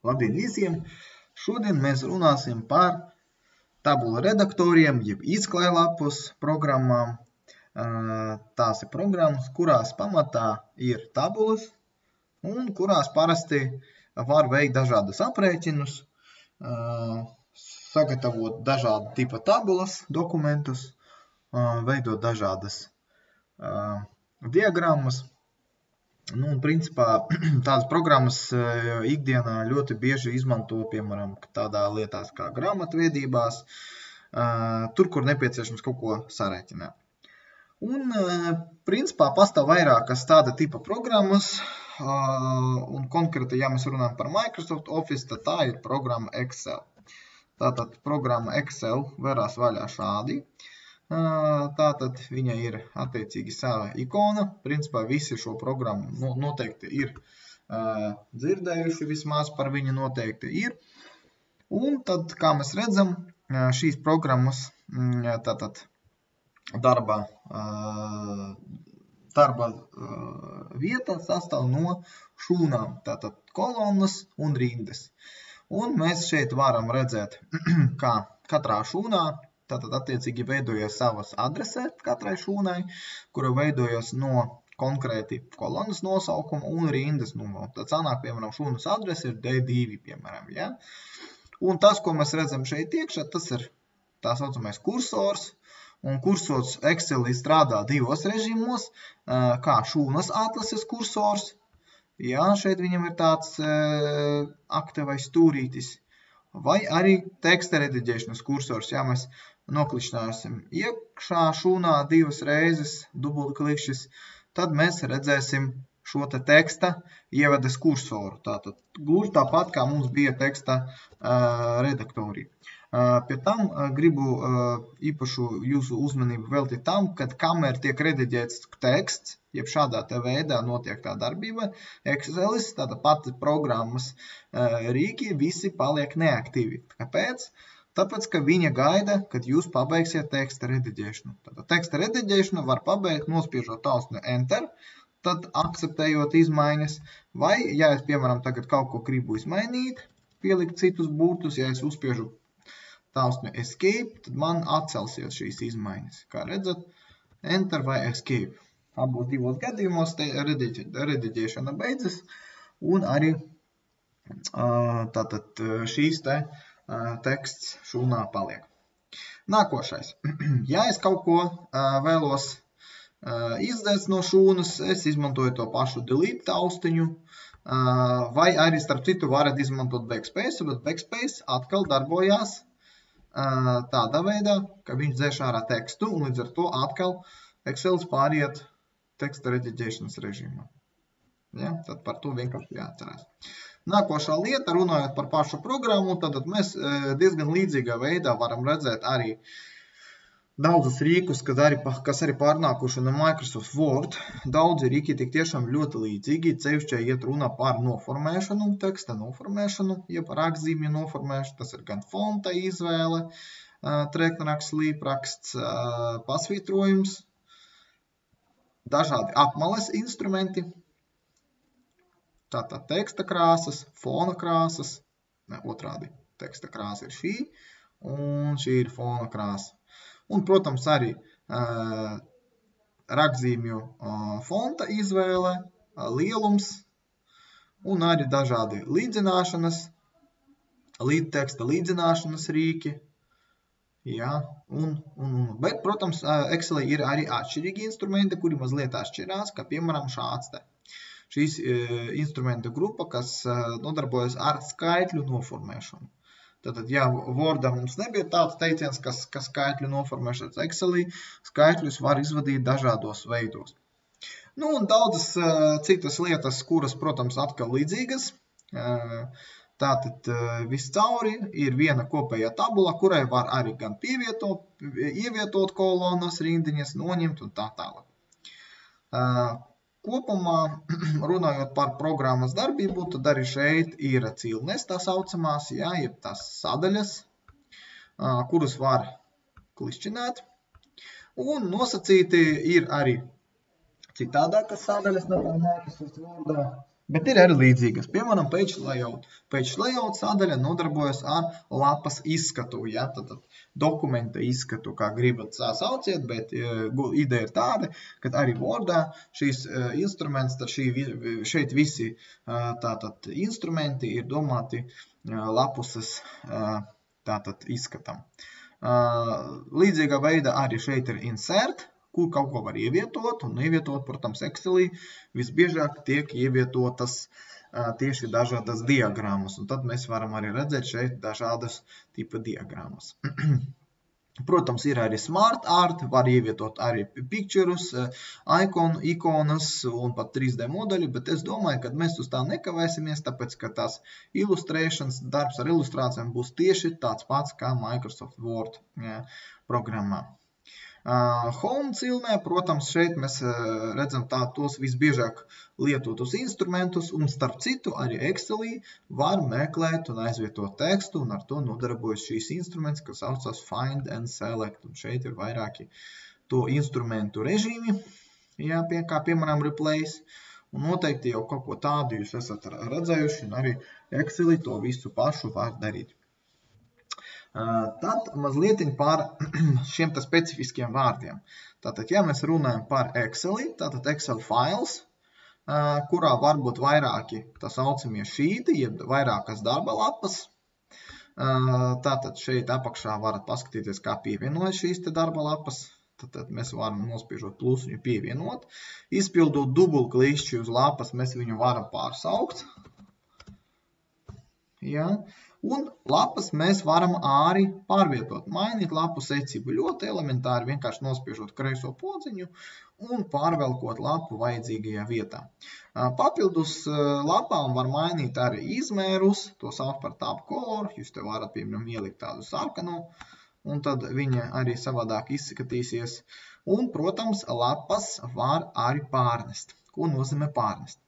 Labdien visiem! Šodien mēs runāsim par tabula redaktoriem, jeb izklailapas programmām. Tās ir programmas, kurās pamatā ir tabulas un kurās parasti var veikt dažādas aprēķinus, sagatavot dažādu tipa tabulas dokumentus, veidot dažādas diagrammas. Principā tādas programmas ikdienā ļoti bieži izmanto, piemēram, tādā lietās kā grāmatvedībās, tur, kur nepieciešams kaut ko sareiķināt. Principā pastāv vairākas tāda tipa programmas, un konkrēti, ja mēs runājam par Microsoft Office, tad tā ir programma Excel. Tātad programma Excel verās vaļā šādi. Tātad viņa ir attiecīgi sava ikona. Principā visi šo programmu noteikti ir dzirdējuši, vismaz par viņu noteikti ir. Un tad, kā mēs redzam, šīs programmas tātad darba vieta sastāv no šūnām, tātad kolonnas un rindas. Un mēs šeit varam redzēt, kā katrā šūnā tātad attiecīgi veidojas savas adrese katrai šūnai, kura veidojas no konkrēti kolonnas nosaukuma un rindas numuru. Tad sanāk, piemēram, šūnas adrese ir D2, piemēram, ja? Un tas, ko mēs redzam šeit iekšā, tas ir tā saucamais kursors. Un kursors Excelī strādā divos režīmos, kā šūnas atlases kursors. Ja, šeit viņam ir tāds aktīvais stūrītis. Vai arī teksta rediģēšanas kursors, ja mēs noklikšķināsim iekšā šūnā divas reizes, dubultklikšķis, tad mēs redzēsim šo te teksta ievedes kursoru. Tātad gluži tāpat, kā mums bija teksta redaktori. Pie tam gribu īpašu jūsu uzmanību veltīt tam, kad kamēr tiek rediģēts teksts, jeb šādā te veidā notiek tā darbība, Excelis, tāda pati programmas rīki, visi paliek neaktīvi. Kāpēc? Tāpēc, ka viņa gaida, kad jūs pabeigsiet teksta rediģēšanu. Tātad teksta rediģēšanu var pabeigt, nospiežot tausni Enter, tad akceptējot izmaiņas, vai, ja es, piemēram, tagad kaut ko gribu izmainīt, pielikt citus burtus, ja es uzspiežu tausni Escape, tad man atcelsies šīs izmaiņas. Kā redzat, Enter vai Escape. Abos divos gadījumos rediģēšana beidzas, un arī tātad šīs te teksts šūnā paliek. Nākošais. Ja es kaut ko vēlos izdzēst no šūnas, es izmantoju to pašu delete taustiņu, vai arī starp citu varat izmantot backspace, bet backspace atkal darbojās tādā veidā, ka viņš dzēš ārā tekstu, un līdz ar to atkal Excelis pāriet teksta rediģēšanas režīmā. Ja? Tad par to vienkārši jāatcerās. Nākošā lieta, runājot par pašu programmu, tad mēs diezgan līdzīgā veidā varam redzēt arī daudzus rīkus, kas arī pārnākuši no Microsoft Word. Daudzi rīki tik tiešām ļoti līdzīgi, cevišķi iet runa par noformēšanu, teksta noformēšanu, jeb rakstzīmju noformēšanu, tas ir gan fonta izvēle, treknraksts, līpraksts, pasvītrojums, dažādi apmales instrumenti, tātad teksta krāsas, fona krāsas, otrādi, teksta krāsa ir šī, un šī ir fona krāsa. Un, protams, arī rakstzīmju fonta izvēle, lielums, un arī dažādi līdzināšanas, teksta līdzināšanas rīki. Ja, bet, protams, Excelī ir arī atšķirīgi instrumenti, kuri mazliet atšķirās, kā piemēram šāds te. Šīs instrumenta grupa, kas nodarbojas ar skaitļu noformēšanu. Tātad, ja Wordā mums nebija tāds teiciens, kas skaitļu noformēšanas Excelī, skaitļus var izvadīt dažādos veidos. Un daudzas citas lietas, kuras, protams, atkal līdzīgas. Tātad viscauri ir viena kopējā tabula, kurai var arī gan ievietot kolonas, rindiņas, noņemt un tā tālāk. Kopumā, runājot par programmas darbību, tad arī šeit ir cilnes tā saucamās, ja, jeb tās sadaļas, kuras var klišķināt. Un nosacīti ir arī citādākas sadaļas nekā Microsoft Wordā. Bet ir arī līdzīgas. Piemēram, page layout. Page layout sadaļa nodarbojas ar lapas izskatu, ja? Tad dokumenta izskatu, kā gribat sauciet, bet ideja ir tāda, ka arī Wordā šīs instruments, tad šeit visi tātad instrumenti ir domāti lapuses tātad izskatam. Līdzīgā veidā arī šeit ir insert, kur kaut ko var ievietot, un ievietot, protams, Excelī visbiežāk tiek ievietotas tieši dažādas diagrammas, un tad mēs varam arī redzēt šeit dažādas tipa diagrammas. Protams, ir arī smart art, var ievietot arī pictures, ikonas un pat 3D modeļi, bet es domāju, ka mēs uz tā nekavēsimies, tāpēc, ka tās ilustrēšanas, darbs ar ilustrācijām būs tieši tāds pats kā Microsoft Word programmā. Home cilmē, protams, šeit mēs redzam tos visbiežāk lietotus instrumentus, un starp citu arī Excelī var meklēt un aizvietot tekstu, un ar to nodarbojas šīs instruments, kas saucas Find and Select, un šeit ir vairāki to instrumentu režīmi, jā, kā piemēram Replace, un noteikti jau kaut ko tādu jūs esat redzējuši, un arī Excelī to visu pašu var darīt. Tad mazliet par šiem specifiskiem vārdiem. Tātad, ja mēs runājam par Excelī, tātad Excel files, kurā var būt vairāki tā saucamie šīti, jeb vairākas darba lapas. Tātad šeit apakšā varat paskatīties, kā pievienojas šīs te darba lapas. Tātad mēs varam nospiežot plusu viņu pievienot. Izpildot dubultklišķi uz lapas, mēs viņu varam pārsaukt. Ja? Un lapas mēs varam arī pārvietot, mainīt lapu secību ļoti elementāri, vienkārši nospiežot kreiso podziņu un pārvelkot lapu vajadzīgajā vietā. Papildus lapām var mainīt arī izmērus, to sauc par tab color, jūs te varat, piemēram, ielikt tādu sarkanu, un tad viņa arī savādāk izskatīsies. Un, protams, lapas var arī pārnest. Ko nozīmē pārnest?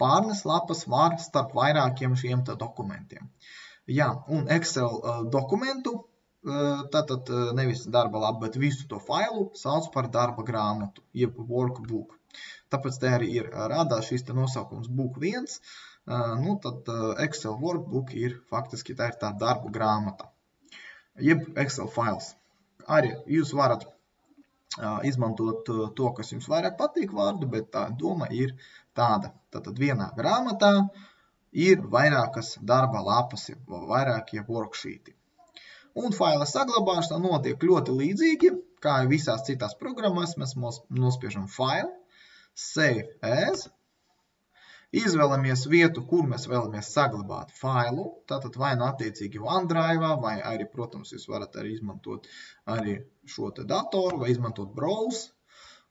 Pārnest lapas var starp vairākiem šiem dokumentiem. Jā, un Excel dokumentu, tātad nevis darba lapu, bet visu to failu sauc par darba grāmatu, jeb workbook. Tāpēc te arī ir rādās šīs te nosaukums book 1, nu tad Excel workbook ir faktiski tā ir tā darba grāmata, jeb Excel files. Arī jūs varat izmantot to, kas jums vairāk patīk vārdu, bet tā doma ir tāda. Tātad vienā grāmatā ir vairākas darba lapas, vairākie worksheeti. Un faila saglabāšana notiek ļoti līdzīgi, kā visās citās programmās. Mēs nospiežam File, Save as, izvēlamies vietu, kur mēs vēlamies saglabāt failu, tātad vai nu attiecīgi OneDrive, vai arī, protams, jūs varat arī izmantot arī šo te datoru, vai izmantot Browse,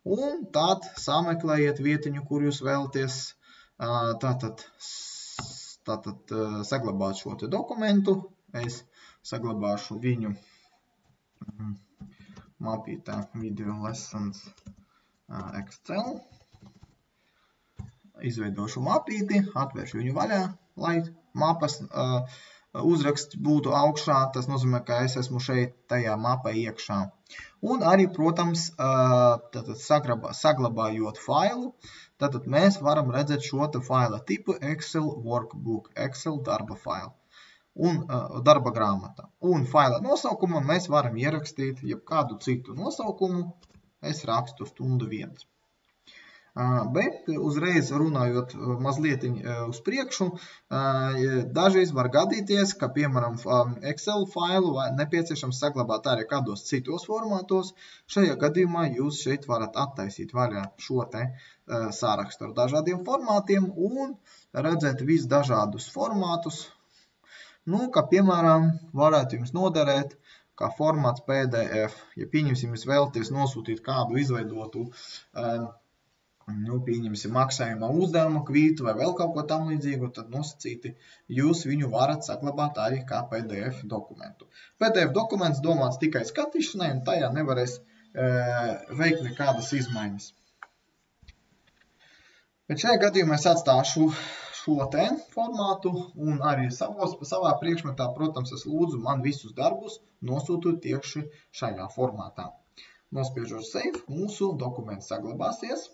un tad sameklējiet vietiņu, kur jūs vēlaties tātad saglabāt šo te dokumentu. Es saglabāšu viņu mapītā Video Lessons Excel. Izveidošu mapīti, atvēršu viņu vaļā, lai mapas uzraksts būtu augšā. Tas nozīmē, ka es esmu šeit tajā mapā iekšā. Un arī, protams, saglabājot failu, tātad mēs varam redzēt šo te faila tipu Excel Workbook, Excel darba failu un darba grāmata. Un faila nosaukumu mēs varam ierakstīt jebkādu citu nosaukumu. Es rakstu stundu 1. Bet uzreiz runājot mazliet uz priekšu, dažreiz var gadīties, ka, piemēram, Excel failu nepieciešams saglabāt arī kādos citos formātos. Šajā gadījumā jūs šeit varat attaisīt vaļā šo te sārakstu ar dažādiem formātiem un redzēt visdažādus formātus. Nu, kā piemēram, varētu jums noderēt kā formāts PDF. Ja pieņemsim, jūs vēlaties nosūtīt kādu izveidotu pieņemsim maksājumā uzdevuma kvītu vai vēl kaut ko tam līdzīgu, tad nosacīti jūs viņu varat saglabāt arī kā PDF dokumentu. PDF dokuments domāts tikai skatīšanai, un tajā nevarēs veikt nekādas izmaiņas. Bet šajā gadījumā es atstāšu šo te formātu, un arī savā priekšmetā, protams, es lūdzu man visus darbus nosūtīt tieši šajā formātā. Nospiežot Save, mūsu dokuments saglabāsies.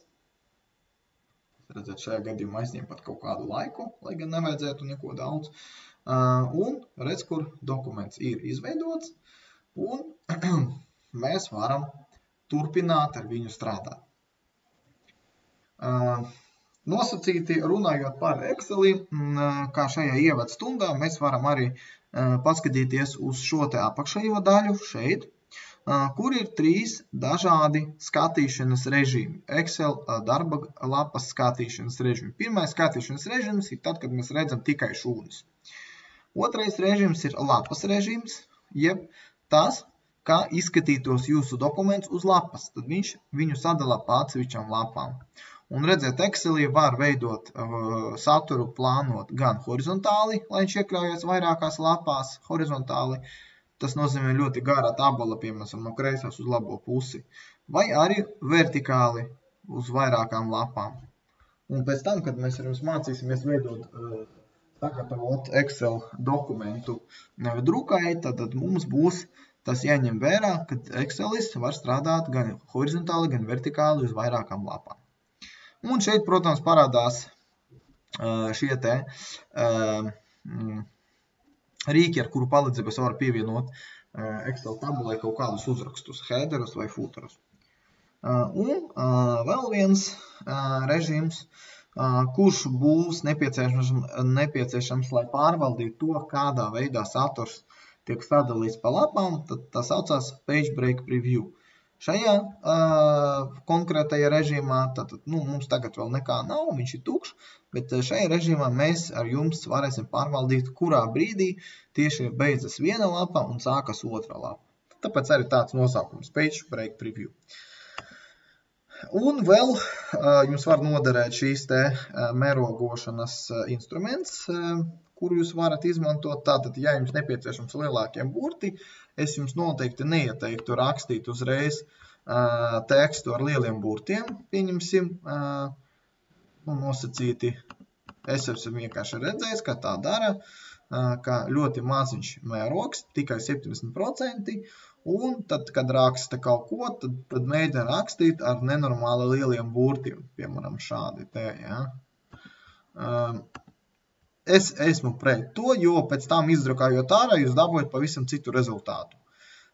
Redzēt, šajā gadījumā aizņem pat kaut kādu laiku, lai gan nevajadzētu neko daudz. Un redz, kur dokuments ir izveidots, un mēs varam turpināt ar viņu strādāt. Nosacīti runājot par Exceli, kā šajā ievada stundā, mēs varam arī paskatīties uz šo te apakšējo daļu šeit, kur ir 3 dažādi skatīšanas režīmi. Excel darba lapas skatīšanas režīmi. Pirmais skatīšanas režīms ir tad, kad mēs redzam tikai šūnas. Otrais režīms ir lapas režīms, jeb tas, kā izskatītos jūsu dokuments uz lapas. Tad viņš viņu sadala pa atsevišķām lapām. Un redzēt, Excelī var veidot saturu, plānot gan horizontāli, lai viņš iekļaujas vairākās lapās horizontāli. Tas nozīmē ļoti gara tabula, piemēram, no kreisās uz labo pusi. Vai arī vertikāli uz vairākām lapām. Un pēc tam, kad mēs ar jums mācīsimies veidot, sagatavot Excel dokumentu drukai, tad mums būs tas jāņem vērā, ka Excelis var strādāt gan horizontāli, gan vertikāli uz vairākām lapām. Un šeit, protams, parādās šie te rīki, ar kuru palīdzību es varu pievienot Excel tabulai kaut kādus uzrakstus, headerus vai footerus. Un vēl viens režīms, kurš būs nepieciešams, lai pārvaldītu to, kādā veidā saturs tiek sadalīts pa lapām, tad tas saucās Page Break Preview. Šajā konkrētajā režīmā, mums tagad vēl nekā nav, viņš ir tukšs, bet šajā režīmā mēs ar jums varēsim pārvaldīt, kurā brīdī tieši beidzas viena lapa un sākas otra lapa. Tāpēc arī tāds nosaukums Page Break Preview. Un vēl jums var noderēt šīs te mērogošanas instruments, kuru jūs varat izmantot. Tātad, ja jums nepieciešams lielākie burti, es jums noteikti neieteiktu rakstīt uzreiz tekstu ar lieliem burtiem, pieņemsim, nosacīti. Es esmu vienkārši redzējis, ka tā dara, ka ļoti maziņš mērogs, tikai 70%, un tad, kad raksta kaut ko, tad mēģina rakstīt ar nenormāli lieliem burtiem, piemēram, šādi te, ja. Es esmu pret to, jo pēc tam izdrukājot ārā, jūs dabūjat pavisam citu rezultātu.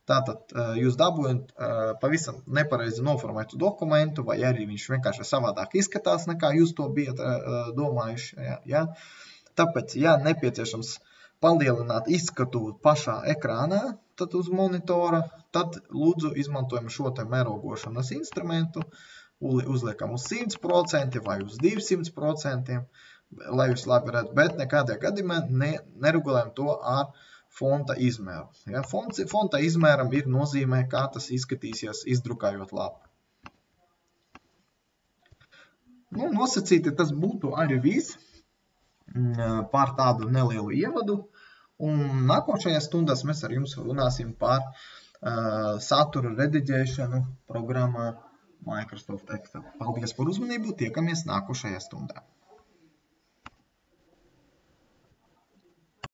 Tātad jūs dabūjat pavisam nepareizi noformētu dokumentu, vai arī viņš vienkārši savādāk izskatās, nekā jūs to bijat domājuši. Ja? Tāpēc, ja nepieciešams palielināt izskatu pašā ekrānā, tad uz monitora, tad lūdzu izmantojam šo te mērogošanas instrumentu, uzliekam uz 100% vai uz 200%, lai jūs labi redz, bet nekādā gadījumā neregulējam to ar fonta izmēru. Ja, fonta izmēram ir nozīmē, kā tas izskatīsies izdrukājot lapu. Nosacīti tas būtu arī viss par tādu nelielu ievadu. Un nākošajās stundās mēs ar jums runāsim par satura rediģēšanu programmā Microsoft Excel. Paldies par uzmanību, tiekamies nākošajā stundā.